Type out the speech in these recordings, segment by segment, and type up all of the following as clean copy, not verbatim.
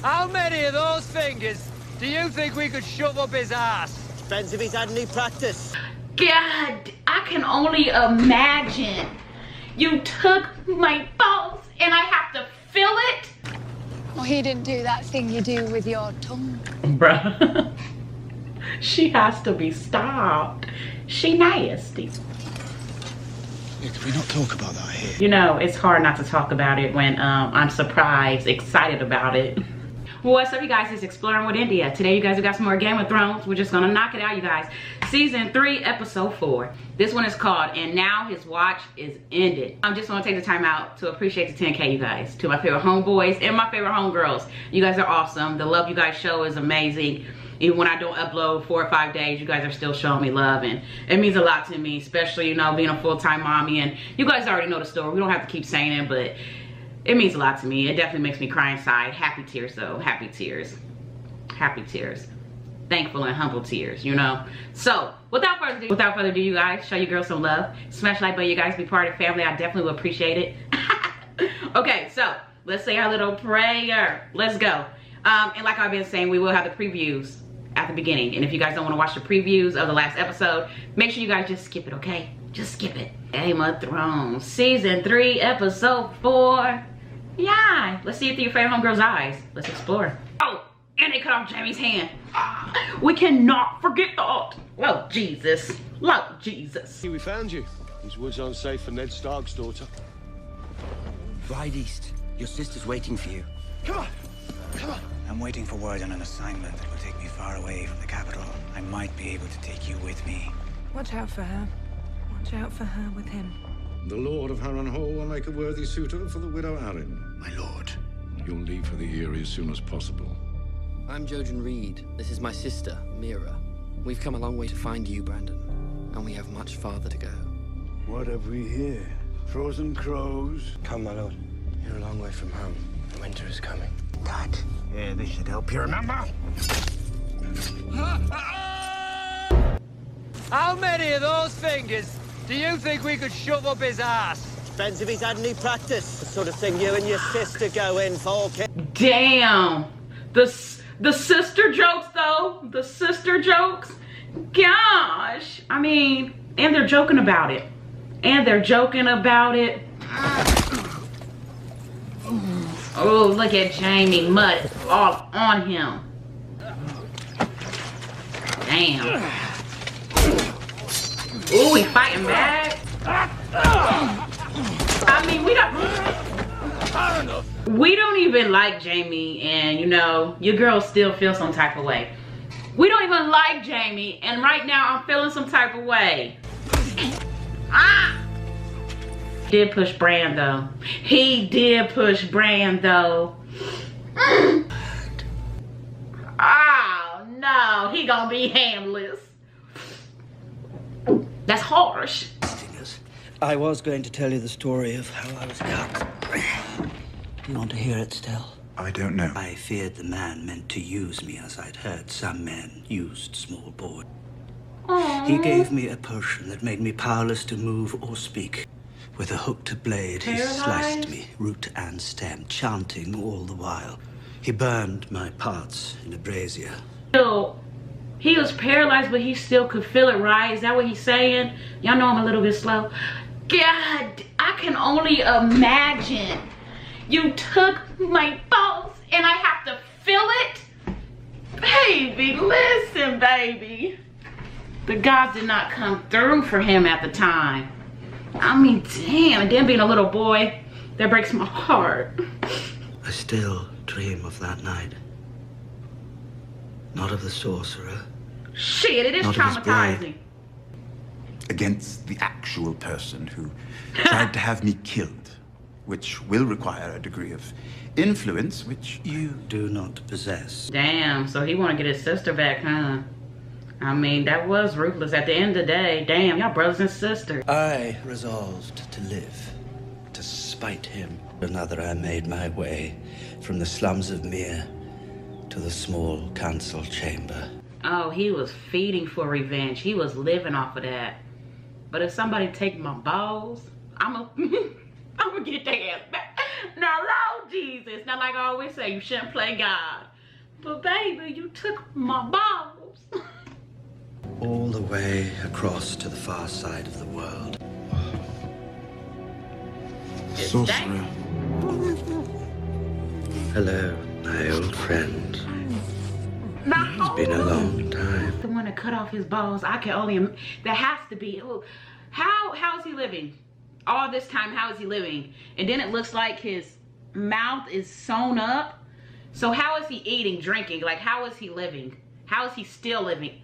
How many of those fingers do you think we could shove up his ass? Depends if he's had any practice. God, I can only imagine. You took my balls and I have to feel it? Well, he didn't do that thing you do with your tongue. Bruh. She has to be stopped. She nasty. Yeah, can we not talk about that here? You know, it's hard not to talk about it when I'm surprised, excited about it. What's up, you guys? It's Exploring with India. Today, you guys have got some more Game of Thrones. We're just gonna knock it out, you guys. Season 3, episode 4. This one is called And Now His Watch is Ended. I'm just gonna take the time out to appreciate the 10K, you guys. To my favorite homeboys and my favorite homegirls. You guys are awesome. The love you guys show is amazing. Even when I don't upload 4 or 5 days, you guys are still showing me love, and it means a lot to me, especially, you know, being a full-time mommy. And you guys already know the story. We don't have to keep saying it, but it means a lot to me. It definitely makes me cry inside. Happy tears, though. Happy tears. Happy tears. Thankful and humble tears, you know. So, without further ado, you guys, show your girls some love. Smash like button, you guys. Be part of the family. I definitely will appreciate it. Okay, so let's say our little prayer. Let's go. And like I've been saying, we will have the previews at the beginning. And if you guys don't want to watch the previews of the last episode, make sure you guys just skip it, okay? Just skip it. Game of Thrones, Season 3, Episode 4. Yeah, let's see it through your favorite homegirl's eyes. Let's explore. Oh, and they cut off Jaime's hand. We cannot forget that. Lord Jesus. Lord Jesus. We found you. These woods aren't safe for Ned Stark's daughter. Ride east. Your sister's waiting for you. Come on! Come on! I'm waiting for word on an assignment that will take me far away from the capital. I might be able to take you with me. Watch out for her. Watch out for her with him. The Lord of Harrenhal will make a worthy suitor for the widow Arryn. My lord. You'll leave for the Eyrie as soon as possible. I'm Jojen Reed. This is my sister, Mira. We've come a long way to find you, Brandon. And we have much farther to go. What have we here? Frozen crows? Come, my lord. You're a long way from home. The winter is coming. Dad. Yeah, this should help you remember. How many of those fingers do you think we could shove up his ass? Depends if he's had any practice. The sort of thing you and your sister go in for, kid. Damn. The sister jokes, though. The sister jokes. Gosh. I mean, and they're joking about it. And they're joking about it. Oh, look at Jaime. Mud all on him. Damn. Ooh, he fighting back. I mean, we don't even like Jaime, and you know, your girls still feel some type of way. We don't even like Jaime, and right now I'm feeling some type of way. Ah! Did push Bran though. He did push Bran though. Oh no, he gonna be handless. That's harsh. I was going to tell you the story of how I was cut. Do you want to hear it still? I don't know. I feared the man meant to use me, as I'd heard some men used small board. Aww. He gave me a potion that made me powerless to move or speak. With a hooked blade, he sliced me, root and stem, chanting all the while. He burned my parts in a brazier. So, he was paralyzed, but he still could feel it, right? Is that what he's saying? Y'all know I'm a little bit slow. God, I can only imagine. You took my balls and I have to feel it? Baby, listen, baby. The gods did not come through for him at the time. I mean, damn, and then being a little boy, that breaks my heart. I still dream of that night. Not of the sorcerer. Shit, it is Not of his traumatizing. Against the actual person who tried to have me killed, which will require a degree of influence, which you do not possess. Damn, so he want to get his sister back, huh? I mean, that was ruthless at the end of the day. Damn, y'all brothers and sisters. I resolved to live, to spite him. Another, I made my way from the slums of Myr to the small council chamber. Oh, he was feeding for revenge. He was living off of that. But if somebody take my balls, I'm gonna get their ass back. Now, Lord Jesus. Not like I always say, you shouldn't play God. But baby, you took my balls. All the way across to the far side of the world. So surreal. Hello, my old friend. It's been a long time. The one that cut off his balls, I can only, that has to be, how is he living? All this time, how is he living? And then it looks like his mouth is sewn up. So how is he eating, drinking? Like, how is he living? How is he still living?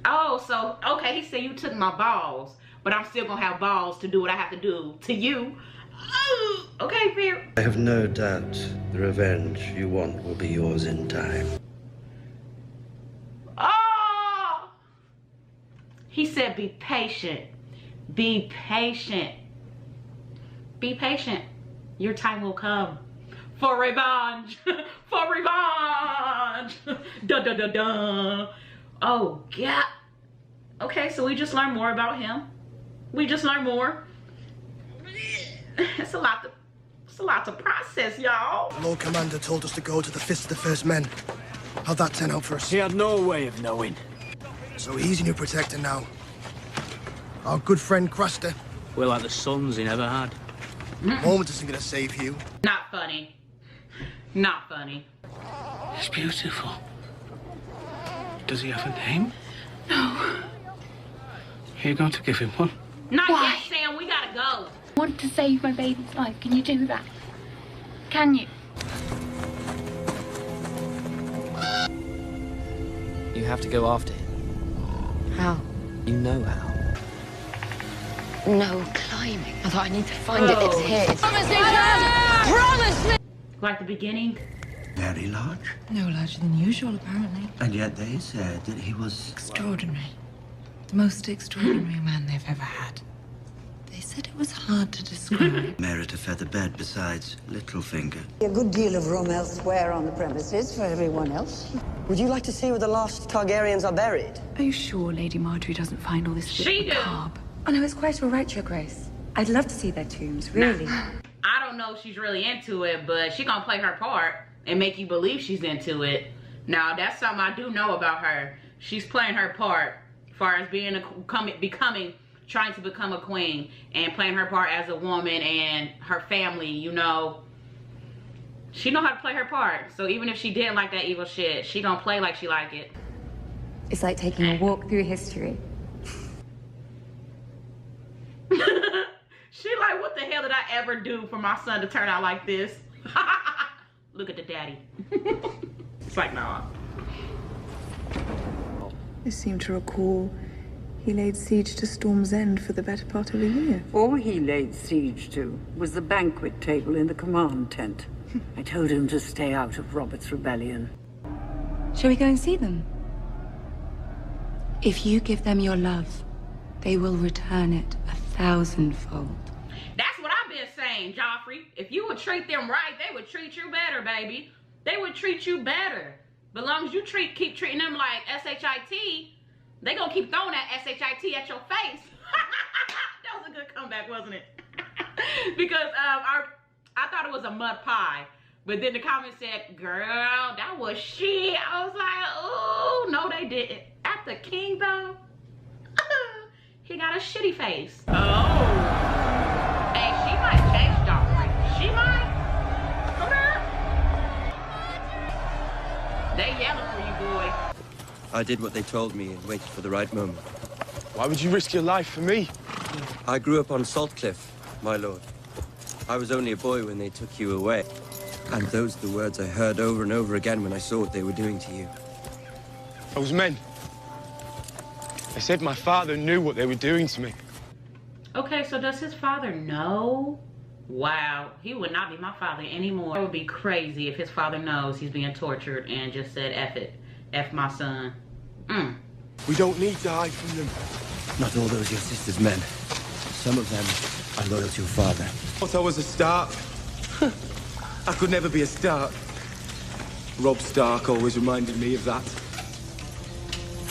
Oh, so, okay, he said you took my balls, but I'm still gonna have balls to do what I have to do to you. Oh, okay, fair. I have no doubt the revenge you want will be yours in time. Oh! He said be patient. Be patient. Be patient. Your time will come. For revenge. For revenge. Dun dun dun dun. Oh, yeah. Okay, so we just learned more about him. We just learned more. It's a lot to process, y'all. The Lord Commander told us to go to the Fist of the First Men. How'd that turn out for us? He had no way of knowing. So he's your new protector now. Our good friend Craster. We're like the sons he never had. Moment isn't gonna save you. Not funny. Not funny. He's beautiful. Does he have a name? No. Are you going to give him one? Not yet, Sam. We gotta go. I want to save my baby's life. Can you do that? Can you? You have to go after him. How? You know how. No climbing. I thought I need to find it. It's his. Promise me, Sam! Promise me! Like the beginning? Very large. No larger than usual, apparently. And yet they said that he was... Extraordinary. The most extraordinary man they've ever had. They said it was hard to describe. Merit a feather bed besides Littlefinger. A good deal of room elsewhere on the premises for everyone else. Would you like to see where the last Targaryens are buried? Are you sure Lady Marjorie doesn't find all this She do. macabre? Oh no, it's quite all right, Your Grace. I'd love to see their tombs, really. I don't know if she's really into it, but she gonna play her part and make you believe she's into it. Now, that's something I do know about her. She's playing her part as far as being trying to become a queen and playing her part as a woman and her family, you know. She know how to play her part. So even if she didn't like that evil shit, she gonna play like she like it. It's like taking a walk through history. She like, what the hell did I ever do for my son to turn out like this? Look at the daddy. It's like, nah. I seem to recall he laid siege to Storm's End for the better part of a year. All he laid siege to was the banquet table in the command tent. I told him to stay out of Robert's rebellion. Shall we go and see them? If you give them your love, they will return it 1,000-fold. That's what I've been saying, Joffrey. If you would treat them right, they would treat you better, baby. They would treat you better. But as long as you keep treating them like S-H-I-T, they gonna keep throwing that S-H-I-T at your face. That was a good comeback, wasn't it? Because I thought it was a mud pie. But then the comment said, girl, that was shit. I was like, ooh, no they didn't. At the king though, he got a shitty face. Oh. Hey, she might change Joffrey. She might. Hold up. They yelling for you, boy. I did what they told me and waited for the right moment. Why would you risk your life for me? I grew up on Salt Cliff, my lord. I was only a boy when they took you away. And those are the words I heard over and over again when I saw what they were doing to you. Those men. They said my father knew what they were doing to me. Okay, so does his father know? Wow, he would not be my father anymore. It would be crazy if his father knows he's being tortured and just said, F it. F my son. We don't need to hide from them. Not all those your sister's men. Some of them are loyal to your father. I thought I was a Stark. I could never be a Stark. Robb Stark always reminded me of that.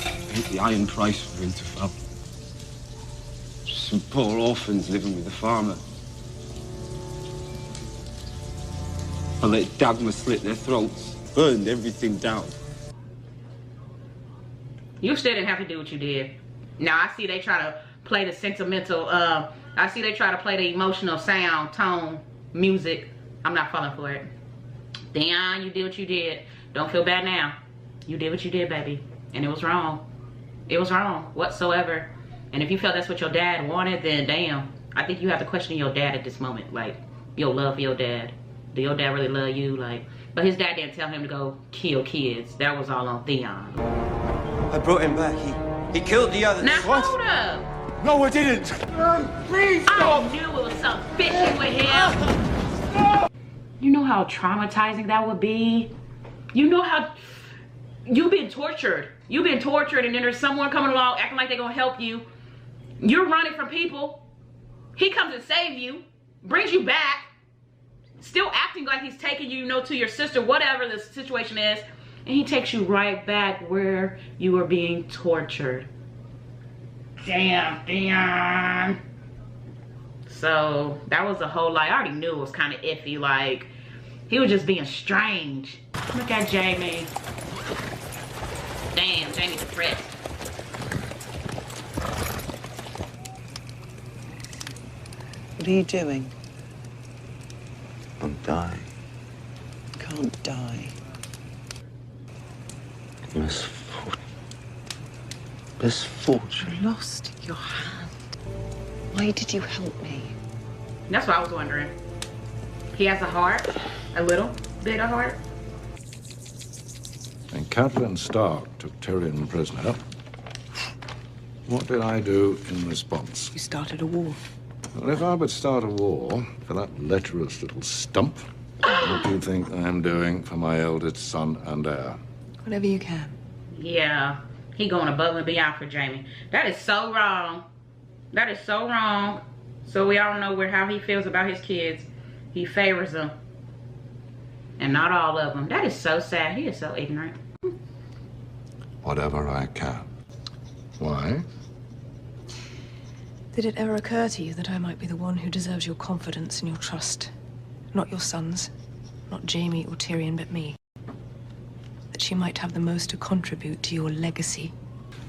I hate the iron price for Winterfell. Just some poor orphans living with a farmer. I let Dagmar slit their throats, burned everything down. You still didn't have to do what you did. Now, I see they try to play the sentimental, I see they try to play the emotional sound, tone, music. I'm not falling for it. Theon, you did what you did. Don't feel bad now. You did what you did, baby. And it was wrong. It was wrong, whatsoever. And if you felt that's what your dad wanted, then damn. I think you have to question your dad at this moment. Like, your love for your dad. Do your dad really love you? Like, but his dad didn't tell him to go kill kids. That was all on Theon. I brought him back. He killed the others. Now hold up. No, I didn't. Please stop. I knew it was something fishy with him. You know how traumatizing that would be? You know how you've been tortured. You've been tortured, and then there's someone coming along acting like they're gonna help you. You're running from people. He comes and saves you, brings you back, still acting like he's taking you, you know, to your sister, whatever the situation is, and he takes you right back where you were being tortured. Damn, Theon. So that was a whole lie. I already knew it was kind of iffy. Like, he was just being strange. Look at Jaime. Damn, Jaime's depressed. What are you doing? I'm dying. Can't die. Misfortune. You lost your hand. Why did you help me? That's what I was wondering. He has a heart, a little bit of heart. And Catelyn Stark took Tyrion prisoner. What did I do in response? You started a war. Well, if I would start a war for that lecherous little stump, what do you think I'm doing for my eldest son and heir? Whatever you can. Yeah, he going above and beyond for Jaime. That is so wrong. That is so wrong. So we all know how he feels about his kids. He favors them. And not all of them. That is so sad. He is so ignorant. Whatever I can. Why? Did it ever occur to you that I might be the one who deserves your confidence and your trust? Not your sons, not Jaime or Tyrion, but me. That she might have the most to contribute to your legacy.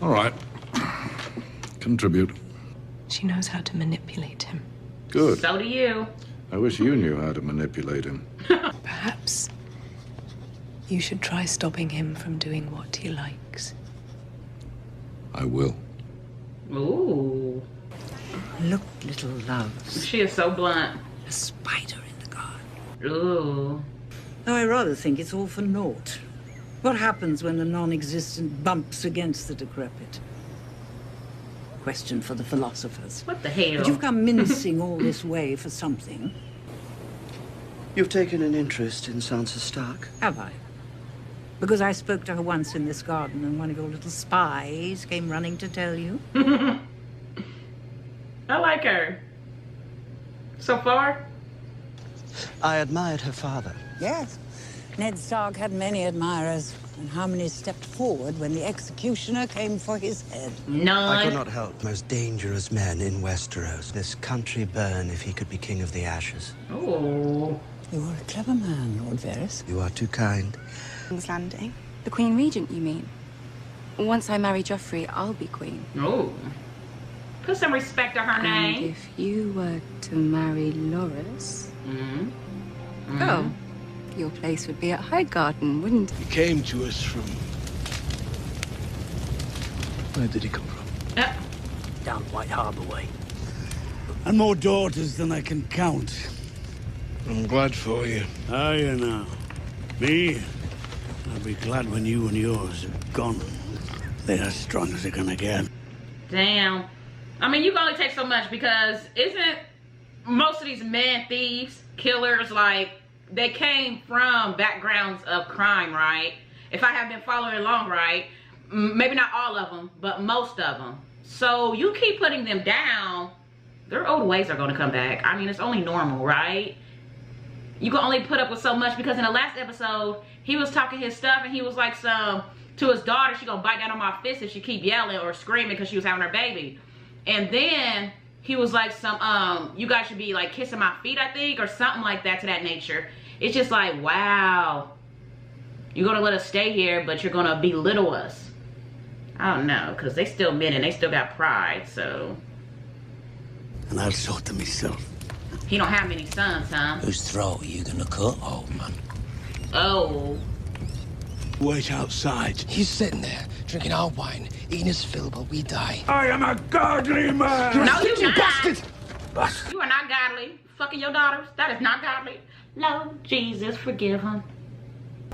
All right. Contribute. She knows how to manipulate him. Good. So do you. I wish you knew how to manipulate him. Perhaps you should try stopping him from doing what he likes. I will. Ooh. Look, little loves. She is so blunt. A spider in the garden. Ooh. Though I rather think it's all for naught. What happens when the non-existent bumps against the decrepit? Question for the philosophers. What the hell? But you've come mincing all this way for something. You've taken an interest in Sansa Stark? Have I? Because I spoke to her once in this garden and one of your little spies came running to tell you? I like her. So far? I admired her father. Yes. Ned Stark had many admirers. And how many stepped forward when the executioner came for his head? None. I could not help most dangerous men in Westeros. This country burn if he could be king of the ashes. Oh. You are a clever man, Lord Varys. You are too kind. King's Landing. The Queen Regent, you mean? Once I marry Joffrey, I'll be queen. Oh. Put some respect to her name. And if you were to marry Loras... Oh. Your place would be at Highgarden, wouldn't it? He came to us from... Where did he come from? Down White Harbour way. And more daughters than I can count. I'm glad for you. Are you now? Me? I'll be glad when you and yours are gone. They're as strong as they're gonna get. Damn. I mean, you can only take so much because isn't most of these men thieves, killers, like, they came from backgrounds of crime, right? If I have been following along, right? Maybe not all of them, but most of them. So you keep putting them down, their old ways are gonna come back. I mean, it's only normal, right? You can only put up with so much because in the last episode, he was talking his stuff and he was like to his daughter, she gonna bite down on my fist if she keep yelling or screaming because she was having her baby. And then he was like you guys should be like kissing my feet, I think, or something like that to that nature. It's just like, wow, you're gonna let us stay here, but you're gonna belittle us. I don't know, because they still men and they still got pride, so. And I'll sort them myself. He don't have many sons, huh? Whose throat are you gonna cut, old man? Oh. Wait outside. He's sitting there, drinking our wine, eating his fill while we die. I am a godly man! No, you're not. Bastard! You are not godly. Fucking your daughters. That is not godly. Lord Jesus, forgive him.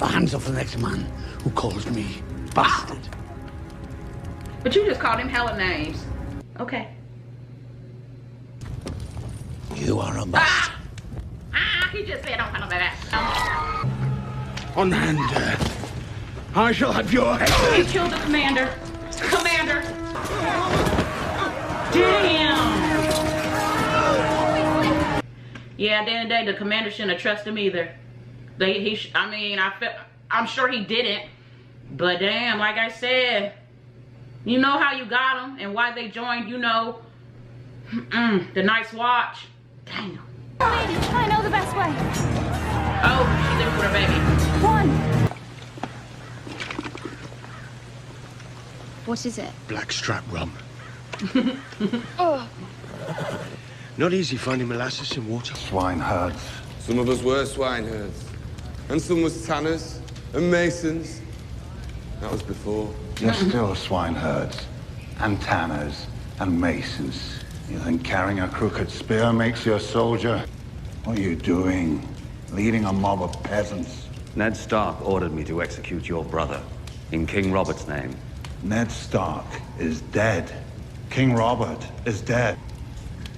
Hands off the next man who calls me bastard. But you just called him hella names. Okay. You are a bastard. He just said don't call him that. On hand, I shall have your head. He killed the commander. Commander. Damn. Yeah, at the end of the day, the commander shouldn't have trusted him either. I'm sure he didn't. But damn, like I said, you know how you got them and why they joined, you know. The Night's Watch. Damn. I know the best way. Oh, she's there for her baby. One. What is it? Blackstrap rum. Oh. Not easy finding molasses in water. Swineherds. Some of us were swineherds. And some was tanners and masons. That was before. You're still swineherds and tanners and masons. You think carrying a crooked spear makes you a soldier? What are you doing? Leading a mob of peasants? Ned Stark ordered me to execute your brother in King Robert's name. Ned Stark is dead. King Robert is dead.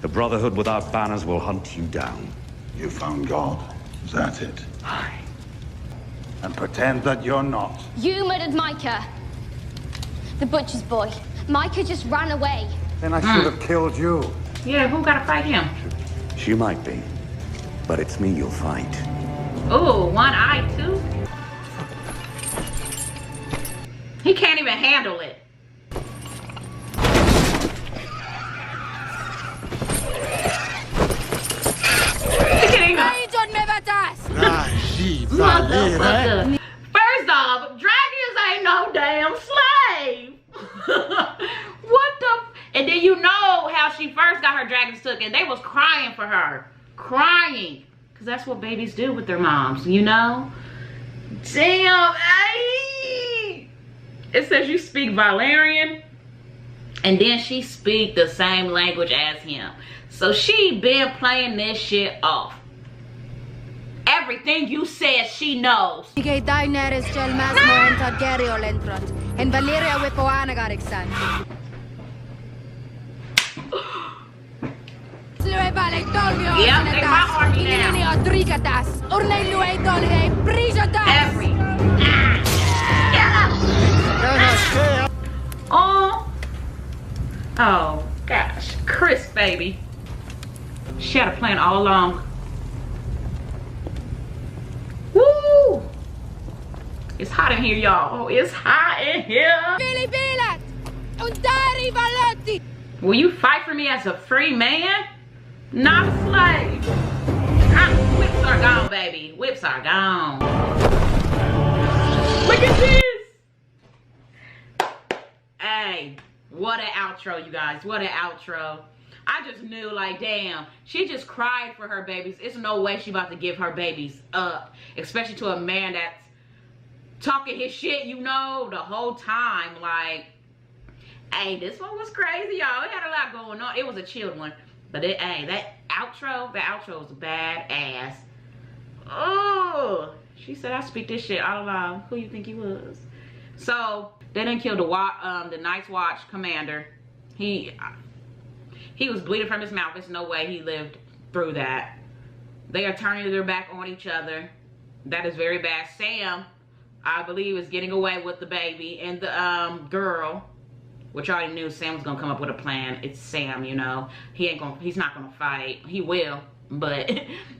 The Brotherhood without banners will hunt you down. You found God. Is that it? Aye. And pretend that you're not. You murdered Micah. The butcher's boy. Micah just ran away. Then I should have killed you. Yeah, who gotta fight him? She might be, but it's me you'll fight. Oh, one eye too? He can't even handle it. Motherfucker. First off, dragons ain't no damn slave. What the? And then you know how she first got her dragons took and they was crying for her. Crying. Because that's what babies do with their moms, you know? Damn. Ay. It says you speak Valyrian. And then she speak the same language as him. So she been playing this shit off. Everything you said, she knows. Daenerys and Targaryen and Valyria Wipoanagariksan. Yep, they my army now. Every. Oh, gosh. Chris, baby. She had a plan all along. Woo! It's hot in here, y'all. Oh, it's hot in here. Will you fight for me as a free man? Not a slave. Whips are gone, baby. Whips are gone. Look at this. Hey, what an outro, you guys. What an outro. I just knew, like, damn, she just cried for her babies. It's no way she about to give her babies up, especially to a man that's talking his shit, you know, the whole time. Like, hey, this one was crazy, y'all. It had a lot going on. It was a chilled one, but hey, that outro was badass. Oh, she said, I speak this shit all along. Who you think he was? So they didn't kill the Night's Watch commander. He was bleeding from his mouth. There's no way he lived through that. They are turning their back on each other. That is very bad. Sam, I believe, is getting away with the baby and the girl, which I already knew Sam was gonna come up with a plan. It's Sam, you know. He's not gonna fight. He will, but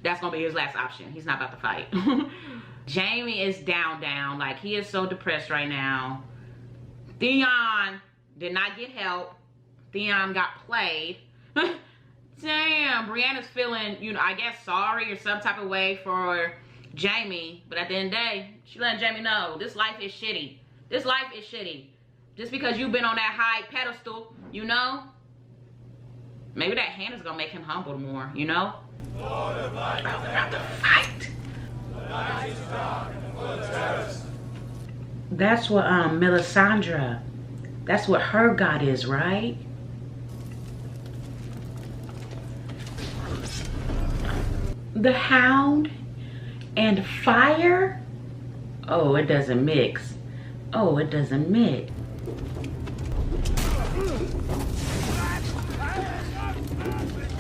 that's gonna be his last option. He's not about to fight. Jaime is down. Like, he is so depressed right now. Theon did not get help. Theon got played. Damn, Brienne is feeling, you know, I guess sorry or some type of way for Jaime, but at the end of the day, she letting Jaime know this life is shitty. This life is shitty. Just because you've been on that high pedestal, you know, maybe that hand is gonna make him humble more, you know? Oh, they're about to fight. That's what Melisandre, that's what her god is, right? The Hound and fire? Oh, it doesn't mix. Oh, it doesn't mix.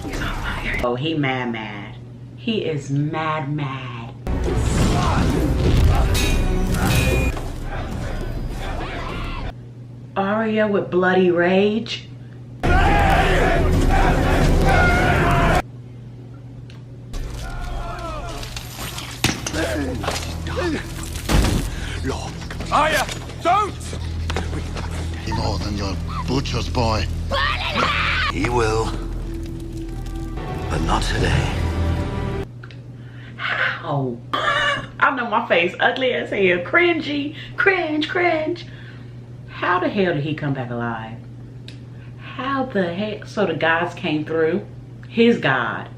He's on fire. Oh, he mad. He is mad. Arya with bloody rage. Arya, don't! He more than your butcher's boy. He will. But not today. How? I know my face ugly as hell. Cringy. Cringe. How the hell did he come back alive? How the heck? So the gods came through. His god.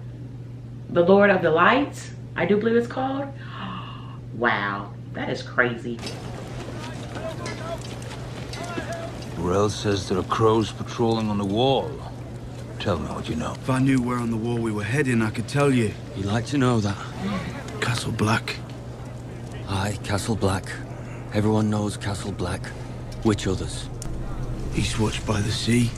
The Lord of the Lights, I do believe it's called. Wow, that is crazy. Rel says there are crows patrolling on the wall. Tell me what you know. If I knew where on the wall we were heading, I could tell you. You'd like to know that? Castle Black. Aye, Castle Black. Everyone knows Castle Black. Which others? Eastwatch by the sea.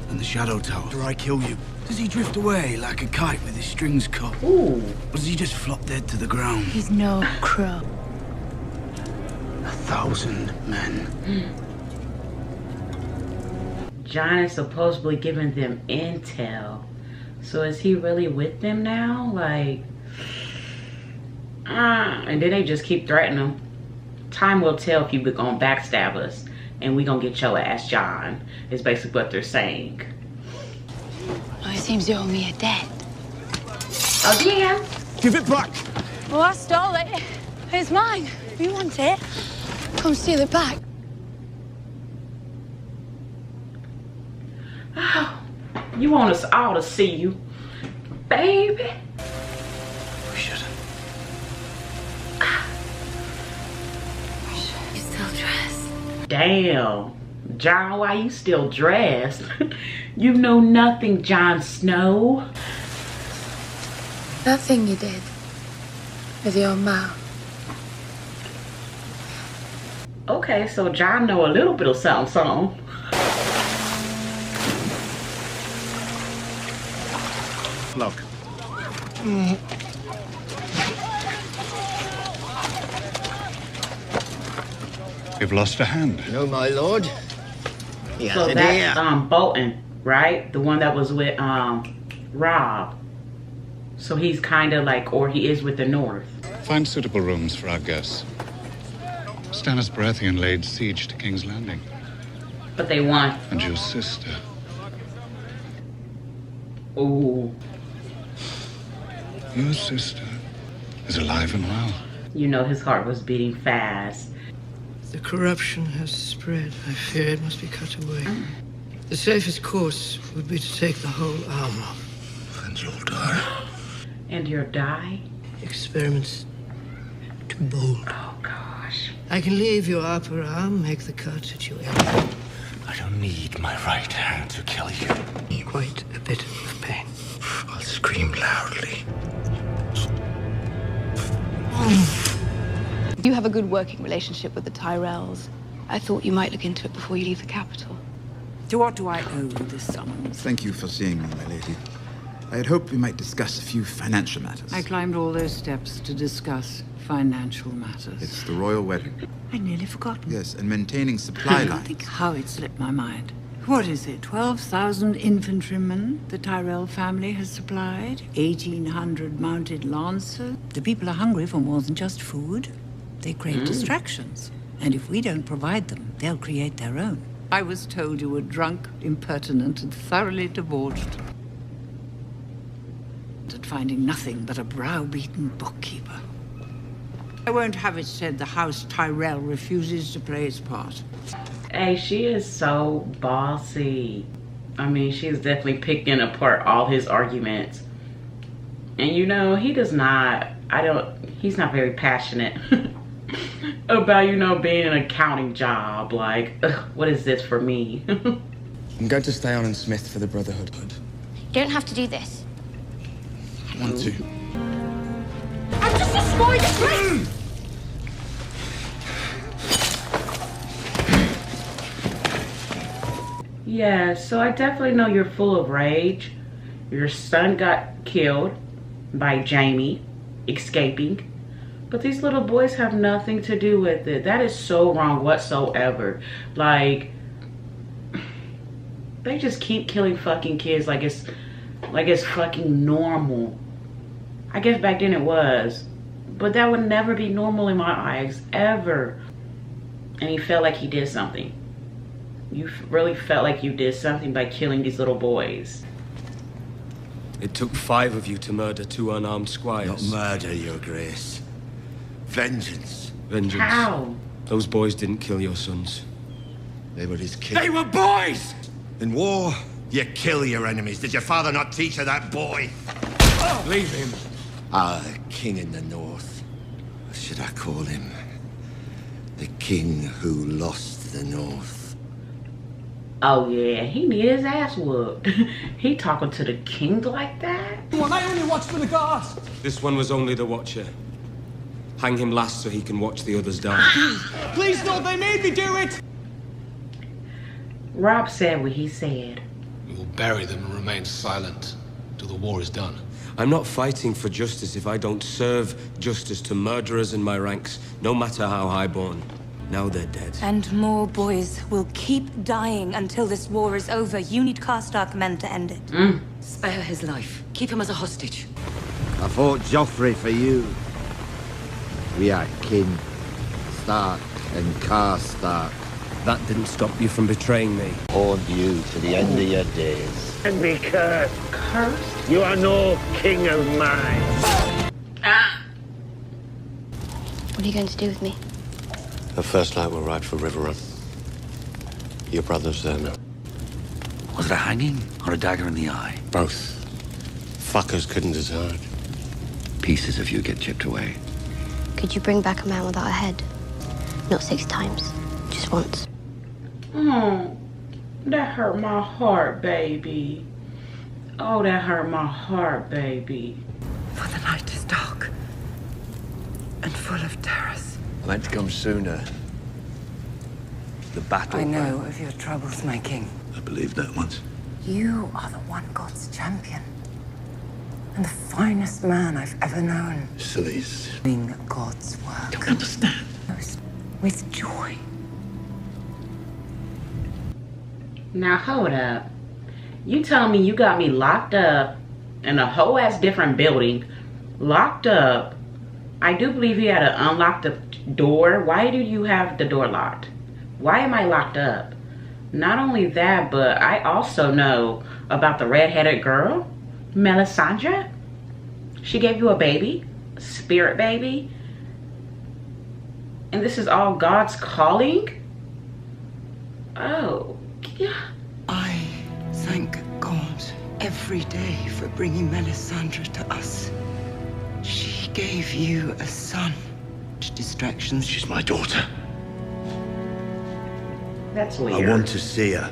And the Shadow Tower. After I kill you, does he drift away like a kite with his strings cut? Ooh. Or does he just flop dead to the ground? He's no crow. 1,000 men. Jon is supposedly giving them intel. So is he really with them now? Like, and then they just keep threatening him. Time will tell if you gonna backstab us, and we gonna get your ass, Jon. Is basically what they're saying. Oh, it seems you owe me a debt. Again? Give it back! Well, I stole it. It's mine. If you want it, come steal it back. Oh, you want us all to see you, baby. We shouldn't. You still dressed? Damn. Jon, why you still dressed? You know nothing, Jon Snow. That thing you did with your mouth. Okay, so Jon know a little bit of something. Look. You've lost a hand. No, my lord. So that's Bolton, right? The one that was with Robb. So he's kind of like, or he is with the North. Find suitable rooms for our guests. Stannis Baratheon laid siege to King's Landing. But they won. And your sister. Ooh. Your sister is alive and well. You know his heart was beating fast. The corruption has spread. I fear it must be cut away. The safest course would be to take the whole arm off. And you'll die. And you'll die? Experiments too bold. Oh, gosh. I can leave your upper arm, make the cut at your elbow. I don't need my right hand to kill you. Quite a bit of pain. I'll scream loudly. You have a good working relationship with the Tyrells. I thought you might look into it before you leave the capital. To what do I owe this summons? Thank you for seeing me, my lady. I had hoped we might discuss a few financial matters. I climbed all those steps to discuss financial matters. It's the royal wedding. I'd nearly forgotten. Yes, and maintaining supply lines. Think how it slipped my mind. What is it, 12,000 infantrymen the Tyrell family has supplied? 1,800 mounted lancers? The people are hungry for more than just food. They crave distractions. And if we don't provide them, they'll create their own. I was told you were drunk, impertinent, and thoroughly debauched. And finding nothing but a browbeaten bookkeeper. I won't have it said the House Tyrell refuses to play its part. Hey, she is so bossy. I mean, she's definitely picking apart all his arguments. And you know, he does not, he's not very passionate about, you know, being an accounting job. Like, ugh, what is this for me? I'm going to stay on in Smith for the Brotherhood. You don't have to do this. I want to. I'm just a spider! Yeah, so I definitely know you're full of rage. Your son got killed by Jaime escaping. But these little boys have nothing to do with it. That is so wrong whatsoever. Like, they just keep killing fucking kids like it's fucking normal. I guess back then it was. But that would never be normal in my eyes, ever. And he felt like he did something. You really felt like you did something by killing these little boys. It took 5 of you to murder 2 unarmed squires. Not murder, Your Grace. Vengeance. Vengeance. How? Those boys didn't kill your sons. They were his kids. They were boys! In war, you kill your enemies. Did your father not teach you that, boy? Leave him. Ah, king in the north. What should I call him? The king who lost the north. Oh yeah, he need his ass whooped. He talking to the king like that? Well, I only watch for the guards. This one was only the watcher. Hang him last so he can watch the others die. Please, no, they made me do it. Robb said what he said. We will bury them and remain silent till the war is done. I'm not fighting for justice if I don't serve justice to murderers in my ranks, no matter how highborn. Now they're dead. And more boys will keep dying until this war is over. You need Karstark men to end it. Spare his life. Keep him as a hostage. I fought Joffrey for you. We are kin. Stark and Karstark. That didn't stop you from betraying me. Haunt you to the end of your days. And be cursed. Cursed? You are no king of mine. What are you going to do with me? The first light will ride for River Run. Your brother's there now. Was it a hanging or a dagger in the eye? Both. Fuckers couldn't decide. Pieces of you get chipped away. Could you bring back a man without a head? Not 6 times, just once. Oh, that hurt my heart, baby. Oh, that hurt my heart, baby. For the night is dark and full of terrors. Might come sooner. The battle. I know of your troubles, my king. I believed that once. You are the one God's champion. And the finest man I've ever known. Sillies. Doing God's work. Don't understand. With joy. Now hold up. You telling me you got me locked up in a whole ass different building, locked up. I do believe you had to unlock the door. Why do you have the door locked? Why am I locked up? Not only that, but I also know about the red-headed girl, Melisandre. She gave you a baby, a spirit baby. And this is all God's calling? Oh, yeah. I thank God every day for bringing Melisandre to us. She gave you a son. Distractions. She's my daughter. That's weird. I want to see her.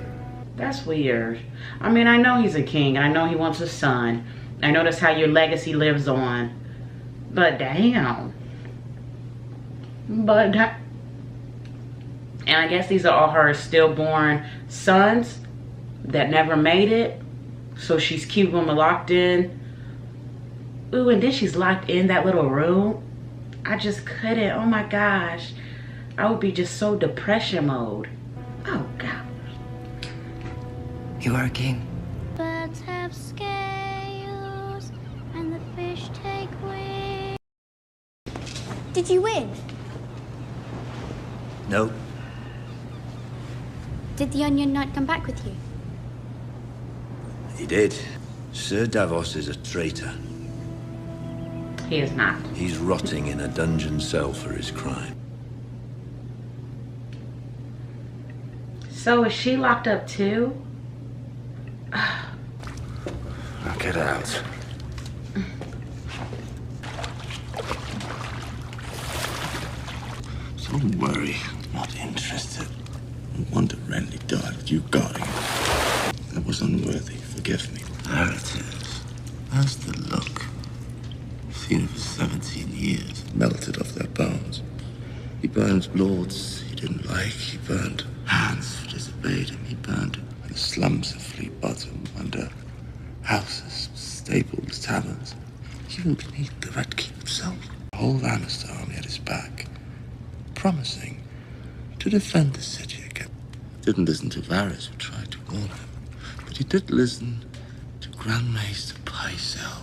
That's weird. I mean, I know he's a king, and I know he wants a son. I know that's how your legacy lives on. But damn. And I guess these are all her stillborn sons that never made it. So she's keeping them locked in. Ooh, and then she's locked in that little room. I just couldn't. Oh my gosh. I would be just so depression mode. Oh God. You are a king. Birds have scales and the fish take wings. Did you win? No. Did the Onion Knight come back with you? He did. Sir Davos is a traitor. He is not. He's rotting in a dungeon cell for his crime. So is she locked up too? Now get out. Don't worry, I'm not interested. No wonder Renly died. You got him. That was unworthy. Forgive me. There it is. How's the look? I've seen it for 17 years. Melted off their bones. He burned lords he didn't like. He burned hands who disobeyed him. He burned in the slums of Fleet Bottom, under houses, stables, taverns, even beneath the Red Keep himself. The whole Lannister army at his back, promising to defend the city again. He didn't listen to Varys, who tried to warn him, but he did listen to Grand Maester Pycelle.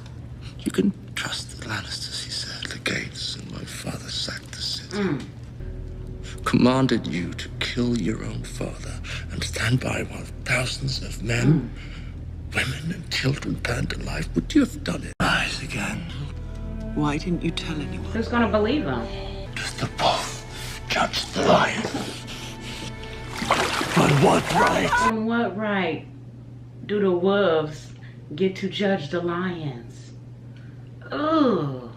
You can trust the Lannisters, he said. The gates, and my father sacked the city. Commanded you to kill your own father and stand by while thousands of men, women, and children burned alive. Would you have done it? Rise again. Why didn't you tell anyone? Who's gonna believe him? Does the wolf judge the lion? On what right? On what right do the wolves get to judge the lions? Ugh.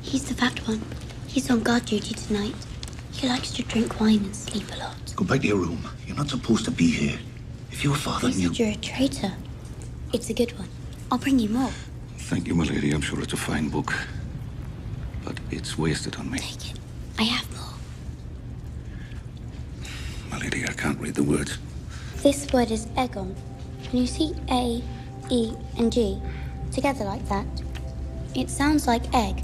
He's the fat one. He's on guard duty tonight. He likes to drink wine and sleep a lot. Go back to your room. You're not supposed to be here. If your father He knew... said you're a traitor. It's a good one. I'll bring you more. Thank you, my lady. I'm sure it's a fine book. But it's wasted on me. Take it. I have more. My lady, I can't read the words. This word is Aegon. When you see A, E, and G together like that, it sounds like egg.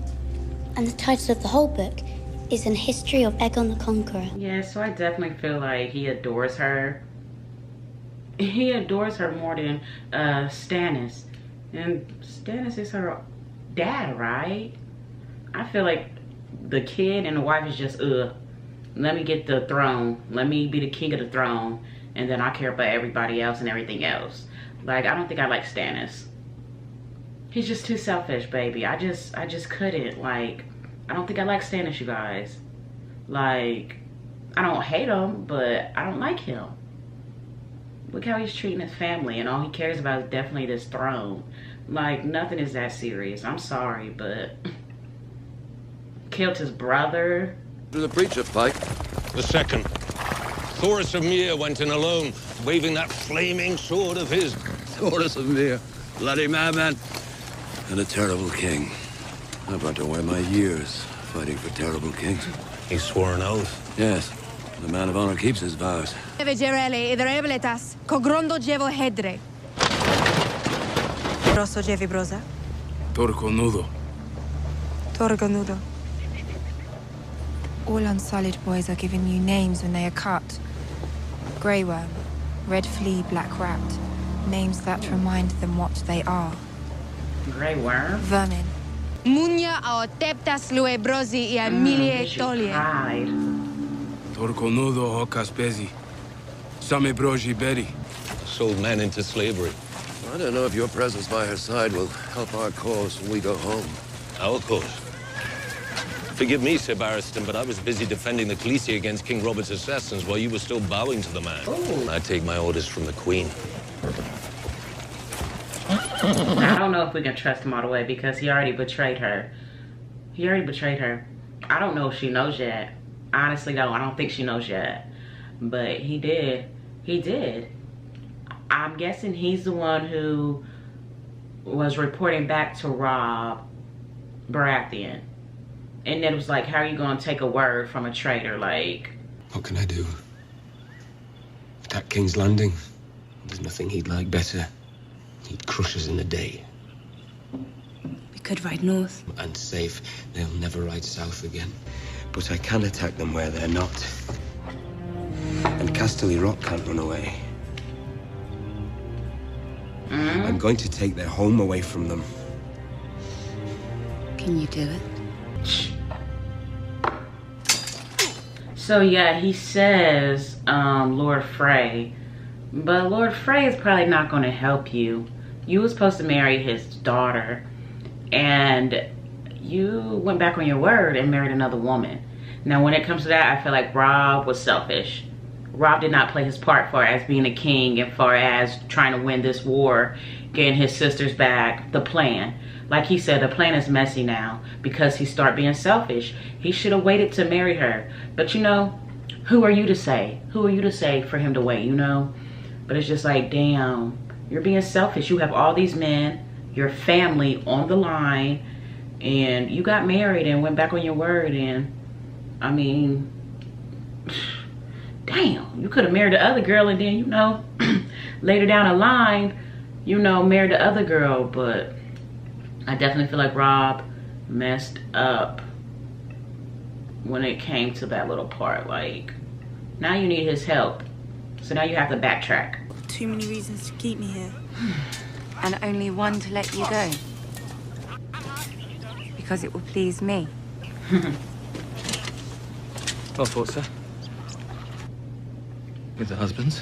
And the title of the whole book is An History of Aegon the Conqueror. Yeah, so I definitely feel like he adores her. He adores her more than Stannis. And Stannis is her dad, right? I feel like the kid and the wife is just, let me get the throne. Let me be the king of the throne. And then I care about everybody else and everything else. Like, I don't think I like Stannis. He's just too selfish, baby. I just couldn't. Like, I don't think I like Stannis, you guys. Like, I don't hate him, but I don't like him. Look how he's treating his family, and all he cares about is definitely this throne. Like, nothing is that serious. I'm sorry, but killed his brother. To the preacher, Pike. The second. Thoros of Myr went in alone, waving that flaming sword of his. Thoros of Myr. Bloody madman. And a terrible king. I've had to wear my years fighting for terrible kings. He swore an oath. Yes. The man of honor keeps his vows. Torgonudo. All unsullied boys are given new names when they are cut. Grey worm, red flea, black rat. Names that remind them what they are. Grey worm? Vermin. Munya aoteptas luebrosi y amilie tolie. Torconudo hocaspezi. Same broji beri. Sold men into slavery. I don't know if your presence by her side will help our cause when we go home. Our cause? Forgive me, Sir Barristan, but I was busy defending the Khaleesi against King Robert's assassins while you were still bowing to the man. Ooh. I take my orders from the Queen. I don't know if we can trust him all the way because he already betrayed her. He already betrayed her. I don't know if she knows yet. Honestly, though, I don't think she knows yet. But he did. He did. I'm guessing he's the one who was reporting back to Robb Baratheon. And then it was like, how are you going to take a word from a traitor? Like, what can I do? Attack King's Landing? There's nothing he'd like better. He'd crush us in a day. We could ride north. And safe. They'll never ride south again. But I can attack them where they're not. And Casterly Rock can't run away. I'm going to take their home away from them. Can you do it? So yeah, he says Lord Frey, but Lord Frey is probably not going to help you. You were supposed to marry his daughter, and you went back on your word and married another woman. Now, when it comes to that, I feel like Robb was selfish. Robb did not play his part far as being a king and far as trying to win this war, getting his sisters back, the plan. Like he said, the plan is messy now because he started being selfish. He should have waited to marry her. But you know, who are you to say? Who are you to say for him to wait, you know? But it's just like, damn, you're being selfish. You have all these men, your family on the line, and you got married and went back on your word. And I mean, damn, you could have married the other girl and then, you know, later down the line, you know, married the other girl. But I definitely feel like Robb messed up when it came to that little part. Like, now you need his help, so now you have to backtrack. Too many reasons to keep me here. And only one to let you go. Because it will please me. Well thought, sir. With the husbands.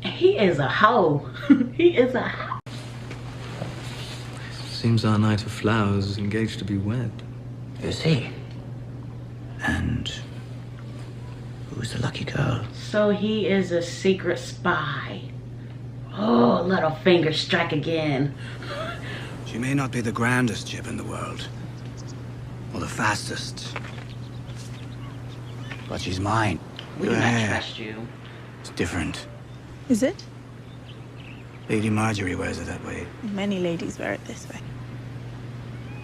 He is a hoe. He is a hoe. Seems our Knight of Flowers is engaged to be wed. Is he? And who's the lucky girl? So he is a secret spy. Oh, little finger strike again. She may not be the grandest ship in the world, or the fastest, but she's mine. We do not trust you. It's different. Is it? Lady Marjorie wears it that way. Many ladies wear it this way.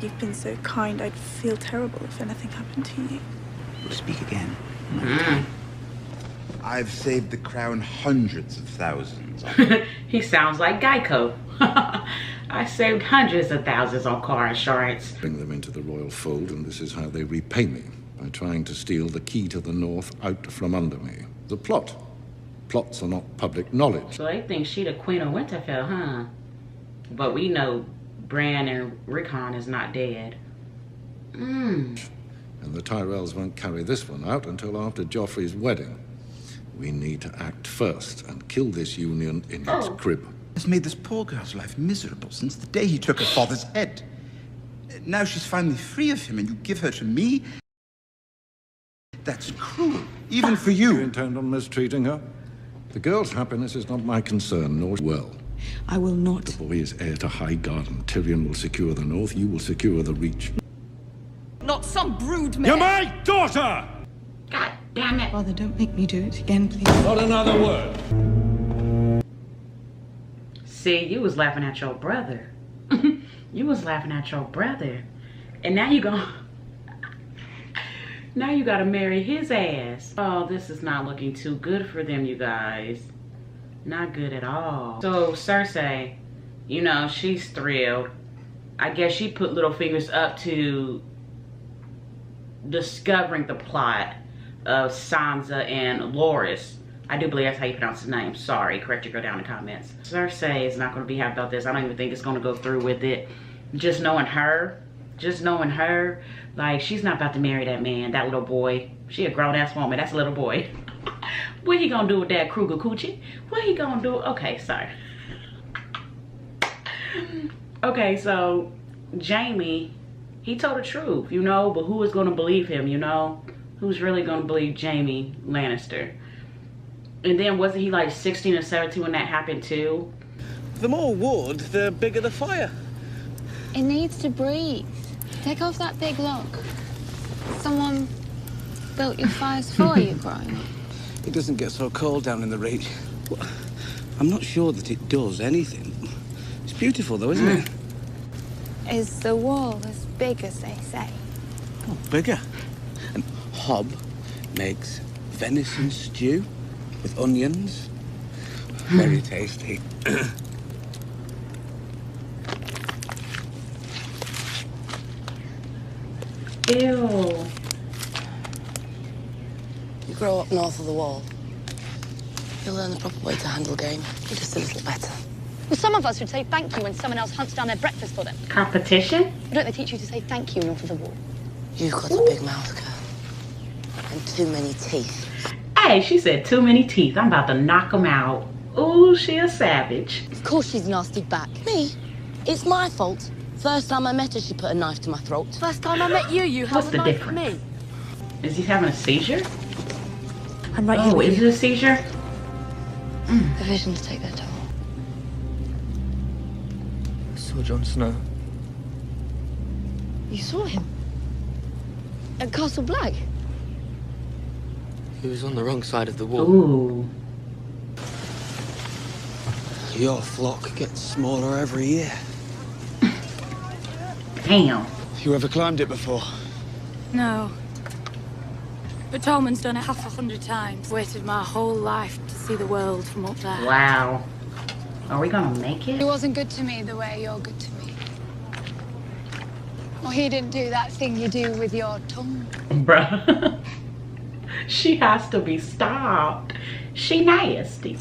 You've been so kind, I'd feel terrible if anything happened to you. We'll speak again. I've saved the crown hundreds of thousands. He sounds like Geico. I saved hundreds of thousands on car insurance. Bring them into the royal fold, and this is how they repay me, by trying to steal the key to the north out from under me. The plot. Plots are not public knowledge. So they think she the Queen of Winterfell, huh? But we know Bran and Rickon is not dead. And the Tyrells won't carry this one out until after Joffrey's wedding. We need to act first and kill this union in its crib. Has made this poor girl's life miserable since the day he took her father's head. Now she's finally free of him and you give her to me? That's cruel, even for you. Do you intend on mistreating her? The girl's happiness is not my concern, nor well. I will not. The boy is heir to High Garden. Tyrion will secure the north, you will secure the Reach. Not some brood man. You're my daughter! God damn it. Father, don't make me do it again, please. Not another word. See, you was laughing at your brother. You was laughing at your brother. And now you now you gotta marry his ass. Oh, this is not looking too good for them, you guys. Not good at all. So Cersei, you know, she's thrilled. I guess she put little fingers up to discovering the plot of Sansa and Loras. I do believe that's how you pronounce his name. Sorry, correct your girl down in the comments. Cersei is not going to be happy about this. I don't even think it's going to go through with it. Just knowing her, like, she's not about to marry that man, that little boy. She a grown-ass woman. That's a little boy. What he gonna do with that Kruger coochie? What he gonna do? Okay, sorry. Okay, so Jaime, he told the truth, you know, but who is gonna believe him, you know? Who's really gonna believe Jaime Lannister? And then wasn't he like 16 or 17 when that happened too? The more wood, the bigger the fire. It needs to breathe. Take off that big log. Someone built your fires for you growing up. It doesn't get so cold down in the Reach. I'm not sure that it does anything. It's beautiful though, isn't it? Is the wall as big as they say? Oh, bigger. And Hob makes venison stew with onions. Very tasty. Ew. You grow up north of the wall, you'll learn the proper way to handle game. You're just a little better. Well, some of us should say thank you when someone else hunts down their breakfast for them. Competition? Why don't they teach you to say thank you north of the wall? You've got a big mouth, girl. And too many teeth. Hey, she said too many teeth. I'm about to knock them out. Ooh, she a savage. Of course she's nasty back. Me? It's my fault. First time I met her, she put a knife to my throat. First time I met you, you What's held the a knife difference? at me. Is he having a seizure? I'm right here Oh, with is you. it a seizure? The visions take their toll. I saw Jon Snow. You saw him? At Castle Black? He was on the wrong side of the wall. Ooh. Your flock gets smaller every year. Damn. You ever climbed it before? No. But Tolman's done it 100 times. Waited my whole life to see the world from up there. Wow. Are we gonna make it? He wasn't good to me the way you're good to me. Or he didn't do that thing you do with your tongue. Bruh. She has to be stopped. She nasty.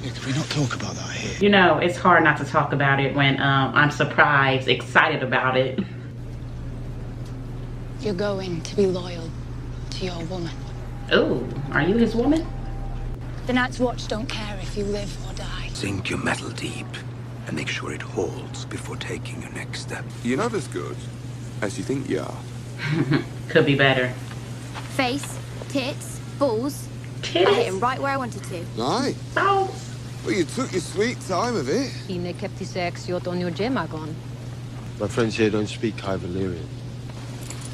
Yeah, can we not talk about that here? You know, it's hard not to talk about it when I'm surprised, excited about it. You're going to be loyal to your woman. Ooh, are you his woman? The Night's Watch don't care if you live or die. Sink your metal deep and make sure it holds before taking your next step. You're not as good as you think you are. Could be better. Face, tits, balls. Titties? I hit him right where I wanted to. Aye. Oh. Well, you took your sweet time of it. Ine keptisex on your gemagon. My friends here don't speak High Valyrian.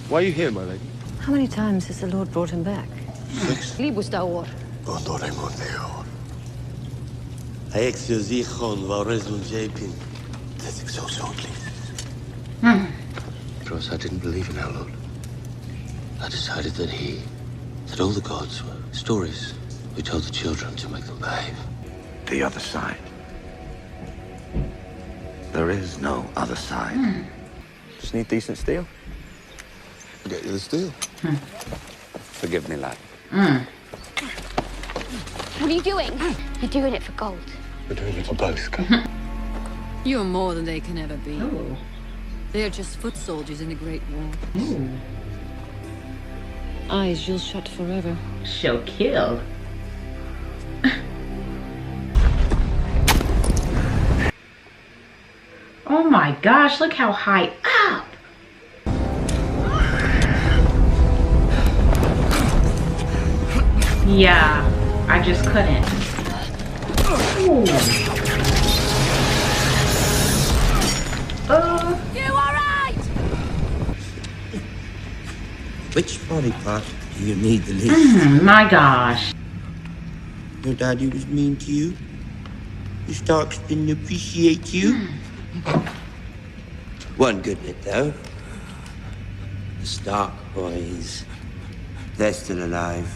Why are you here, my lady? How many times has the Lord brought him back? 6. Libustawor. Because I didn't believe in our Lord. I decided that all the gods were stories we told the children to make them behave. The other side. There is no other side. Just need decent steel. I'll get you the steel. Forgive me, lad. What are you doing? You're doing it for gold. We're doing it for both. You're more than they can ever be. Ooh. They're just foot soldiers in the Great War. Ooh. Eyes you'll shut forever. She'll kill. Oh my gosh, look how high up. Yeah, I just couldn't. Ooh. You alright? Which body part do you need the least? My gosh. Your daddy was mean to you? The Starks didn't appreciate you? One good bit, though. The Stark boys. They're still alive.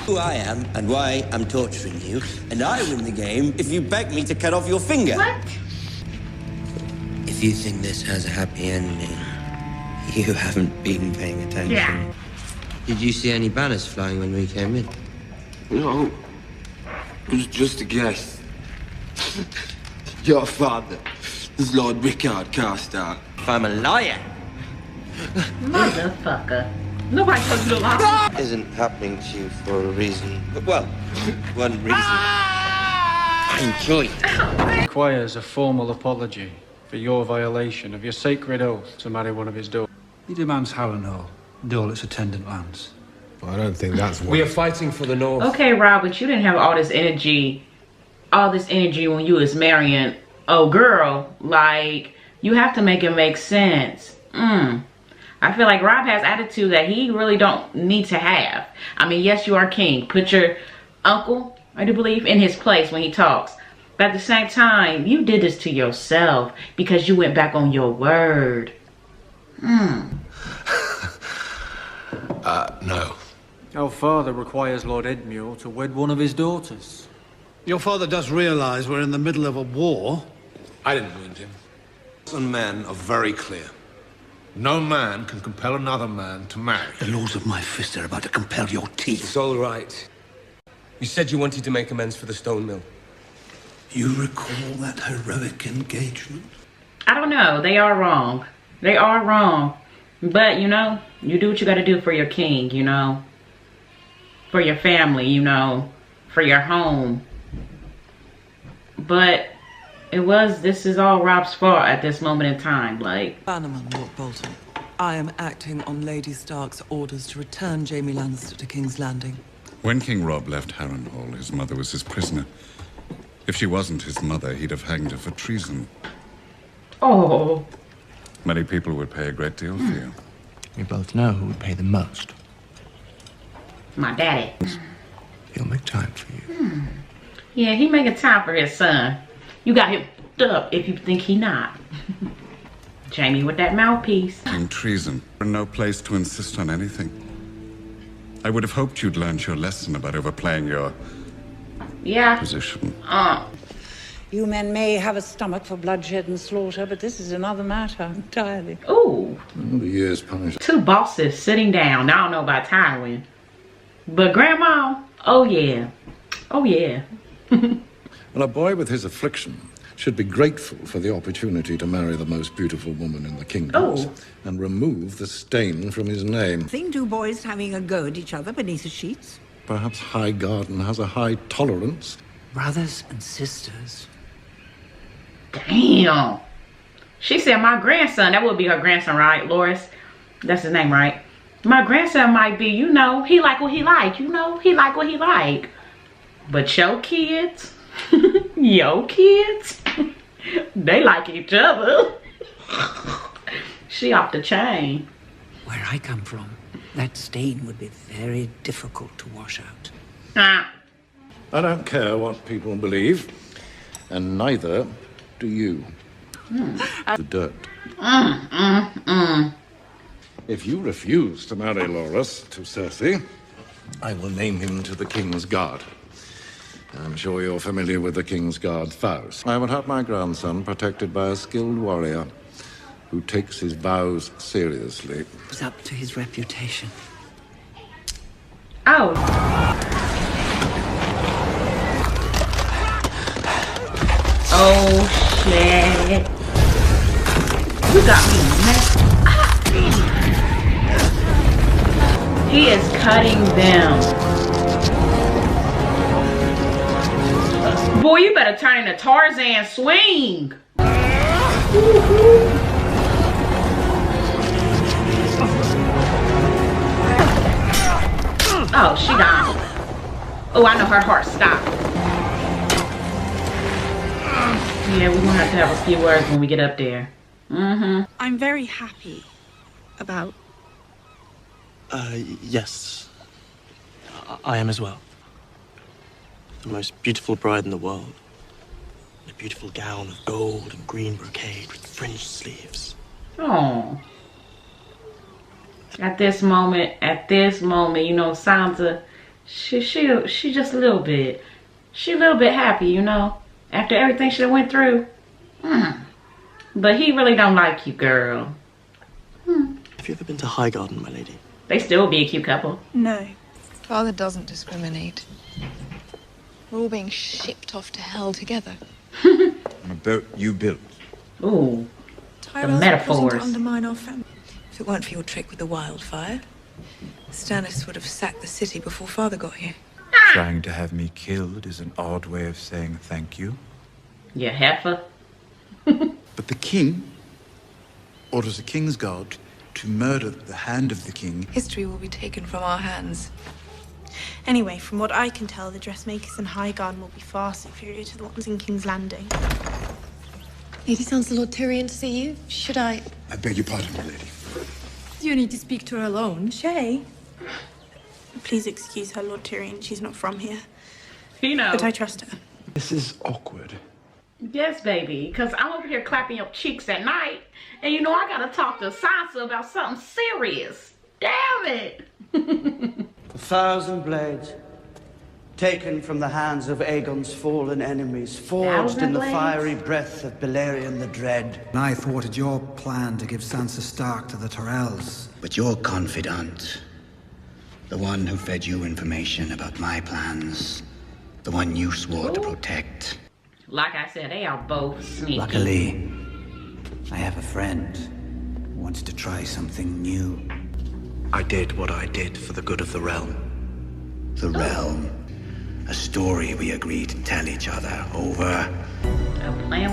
Who I am and why I'm torturing you, and I win the game if you beg me to cut off your finger. What? If you think this has a happy ending, you haven't been paying attention. Yeah. Did you see any banners flying when we came in? No. It was just a guess. Your father is Lord Rickard Carstart. If I'm a liar. Motherfucker. Nobody told you to lie. Isn't happening to you for a reason. Well, one reason. I enjoy it. Requires a formal apology for your violation of your sacred oath to marry one of his daughters. He demands Harrenhal and all its attendant lands. I don't think that's what... We are fighting for the North. Okay, Rob, but you didn't have all this energy when you was marrying a girl. Like, you have to make it make sense. I feel like Rob has attitude that he really don't need to have. I mean, yes, you are king. Put your uncle, I do believe, in his place when he talks. But at the same time, you did this to yourself because you went back on your word. No. Our father requires Lord Edmure to wed one of his daughters. Your father does realize we're in the middle of a war. I didn't wound him. And men are very clear. No man can compel another man to marry. The laws of my fist are about to compel your teeth. It's all right. You said you wanted to make amends for the stone mill. You recall that heroic engagement? I don't know. They are wrong. They are wrong. But, you know, you do what you got to do for your king, you know. For your family, you know. For your home. But This is all Robb's fault at this moment in time. Like, Bannerman, Lord Bolton. I am acting on Lady Stark's orders to return Jaime Lannister to King's Landing. When King Robb left Harrenhal, his mother was his prisoner. If she wasn't his mother, he'd have hanged her for treason. Oh. Many people would pay a great deal for you. We both know who would pay the most. My daddy. He'll make time for you. Yeah, he making time for his son. You got him f***ed up if you think he not. Jaime with that mouthpiece. In treason, no place to insist on anything. I would have hoped you'd learned your lesson about overplaying your position. You men may have a stomach for bloodshed and slaughter, but this is another matter entirely. Ooh. The year's punishment. Two bosses sitting down. I don't know about Tywin. But Grandma, oh yeah. Oh yeah. Well, a boy with his affliction should be grateful for the opportunity to marry the most beautiful woman in the kingdoms and remove the stain from his name. Think two boys having a go at each other beneath the sheets? Perhaps Highgarden has a high tolerance. Brothers and sisters. Damn. She said my grandson, that would be her grandson, right, Loris? That's his name, right? My grandson might be, you know, he like what he like, you know? He like what he like. But your kids, your kids, they like each other. She off the chain. Where I come from, that stain would be very difficult to wash out. I don't care what people believe, and neither do you. The dirt. If you refuse to marry Loras to Cersei, I will name him to the King's Guard. I'm sure you're familiar with the King's Guard vows. I will have my grandson protected by a skilled warrior who takes his vows seriously. It's up to his reputation. Oh. Oh shit. You got me messed up. He is cutting them. Boy, you better turn into Tarzan swing. Oh, she gone. Oh, I know her heart stopped. Yeah, we're gonna have to have a few words when we get up there. I'm very happy about... Yes. I am as well. The most beautiful bride in the world. In a beautiful gown of gold and green brocade with fringed sleeves. Oh. At this moment, you know, Sansa, she just a little bit. She a little bit happy, you know, after everything she went through. But he really don't like you, girl. Have you ever been to Highgarden, my lady? They still be a cute couple. No. Father doesn't discriminate. We're all being shipped off to hell together. A boat you built. Ooh. Tyrell's the metaphors. to undermine our family. If it weren't for your trick with the wildfire, Stannis would have sacked the city before Father got here. Trying to have me killed is an odd way of saying thank you. You heifer. But the king orders a king's guard to murder the hand of the king. History will be taken from our hands. Anyway, from what I can tell, the dressmakers in Highgarden will be far superior to the ones in King's Landing. Lady Sansa, Lord Tyrion to see you. Should I? I beg your pardon, my lady. You need to speak to her alone. Shay? Please excuse her, Lord Tyrion. She's not from here. You know. But I trust her. This is awkward. Yes, baby. Because I'm over here clapping your cheeks at night. And you know I got to talk to Sansa about something serious. Damn it. 1,000 blades, taken from the hands of Aegon's fallen enemies, forged in the fiery breath of Balerion the Dread. And I thwarted your plan to give Sansa Stark to the Tyrells. But your confidant, the one who fed you information about my plans, the one you swore to protect. Like I said, they are both sneaky. Luckily, I have a friend who wants to try something new. I did what I did for the good of the realm. The realm. A story we agreed to tell each other over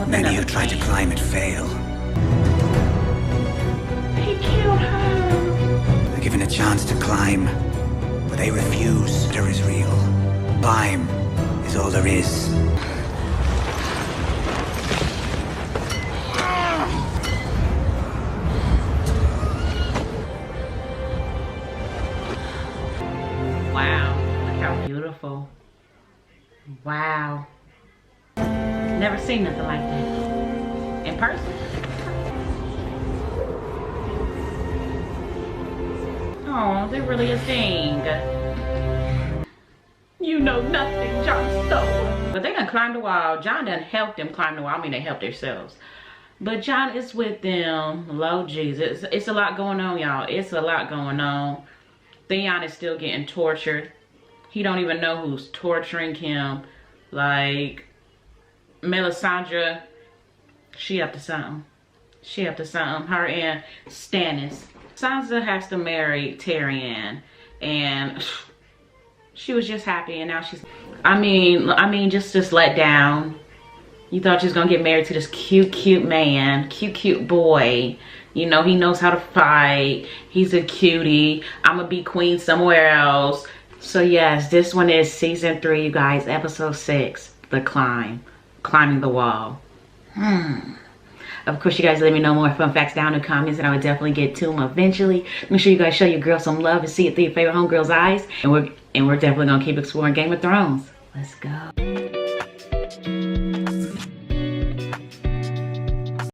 Many who tried to climb it fail. He killed her. They're given a chance to climb, but they refuse. There is real. Climb is all there is. Wow, look how beautiful. Wow. Never seen nothing like that. In person. Oh, they're really a thing. You know nothing, Jon Snow. But they done climbed the wall. Jon done helped them climb the wall. I mean, they helped themselves. But Jon is with them. Lord Jesus. It's a lot going on, y'all. It's a lot going on. Theon is still getting tortured. He don't even know who's torturing him. Like, Melisandre, she up to something. She up to something. Her and Stannis. Sansa has to marry Tyrion. And she was just happy. And now she's... I mean, just let down. You thought you was going to get married to this cute man. Cute boy. You know, he knows how to fight. He's a cutie. I'm going to be queen somewhere else. So yes, this one is season 3, you guys. Episode 6. The Climb. Climbing the wall. Of course, you guys let me know more fun facts down in the comments, and I would definitely get to them eventually. Make sure you guys show your girl some love and see it through your favorite homegirl's eyes. And we're definitely going to keep exploring Game of Thrones. Let's go.